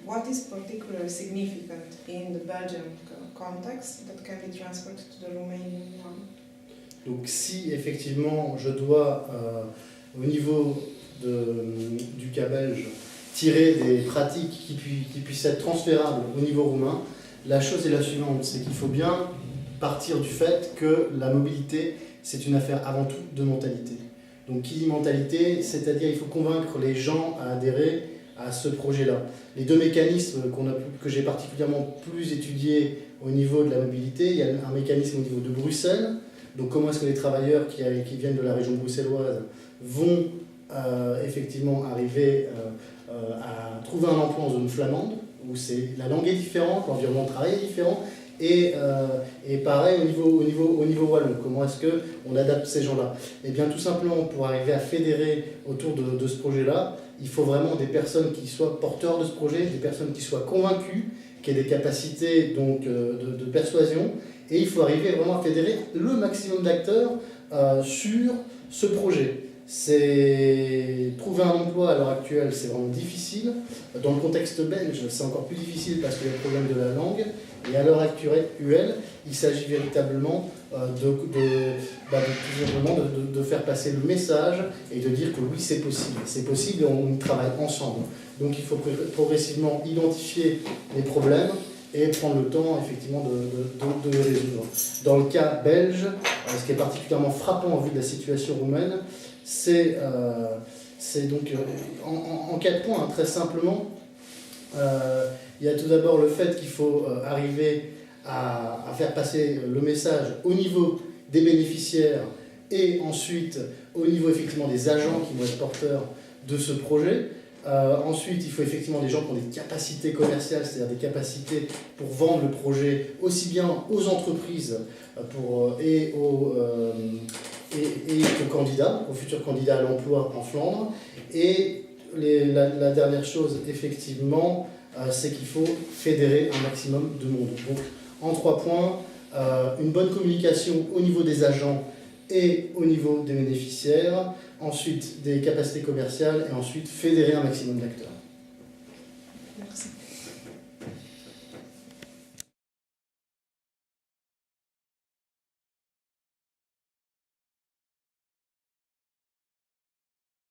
what is particularly significant in the Belgian context that can be transferred to the Romanian one? Donc si effectivement je dois, au niveau du cas belge, tirer des pratiques qui puissent être transférables au niveau roumain, la chose est la suivante, c'est qu'il faut bien partir du fait que la mobilité, c'est une affaire avant tout de mentalité. Donc qui dit mentalité, c'est-à-dire il faut convaincre les gens à adhérer à ce projet-là. Les deux mécanismes que j'ai particulièrement plus étudiés au niveau de la mobilité, il y a un mécanisme au niveau de Bruxelles, donc comment est-ce que les travailleurs qui viennent de la région bruxelloise vont effectivement arriver à trouver un emploi en zone flamande, où la langue est différente, l'environnement de travail est différent, et pareil au niveau wallon, comment est-ce qu'on adapte ces gens-là? Eh bien tout simplement pour arriver à fédérer autour de ce projet-là, il faut vraiment des personnes qui soient porteurs de ce projet, des personnes qui soient convaincues, qui aient des capacités donc, de persuasion, et il faut arriver vraiment à fédérer le maximum d'acteurs sur ce projet. Trouver un emploi à l'heure actuelle, c'est vraiment difficile. Dans le contexte belge, c'est encore plus difficile parce qu'il y a le problème de la langue. Et à l'heure actuelle, il s'agit véritablement de faire passer le message et de dire que oui, c'est possible. C'est possible et on y travaille ensemble. Donc il faut progressivement identifier les problèmes et prendre le temps effectivement de les résoudre. Dans le cas belge, ce qui est particulièrement frappant en vue de la situation roumaine, c'est donc en 4 points, hein, très simplement. Il y a tout d'abord le fait qu'il faut arriver à faire passer le message au niveau des bénéficiaires et ensuite au niveau effectivement des agents qui vont être porteurs de ce projet. Ensuite, il faut effectivement des gens qui ont des capacités commerciales, c'est-à-dire des capacités pour vendre le projet aussi bien aux entreprises et aux candidats, aux futurs candidats à l'emploi en Flandre. Et la dernière chose, effectivement, c'est qu'il faut fédérer un maximum de monde. Donc, en 3 points, une bonne communication au niveau des agents et au niveau des bénéficiaires, ensuite des capacités commerciales et ensuite fédérer un maximum d'acteurs. Merci.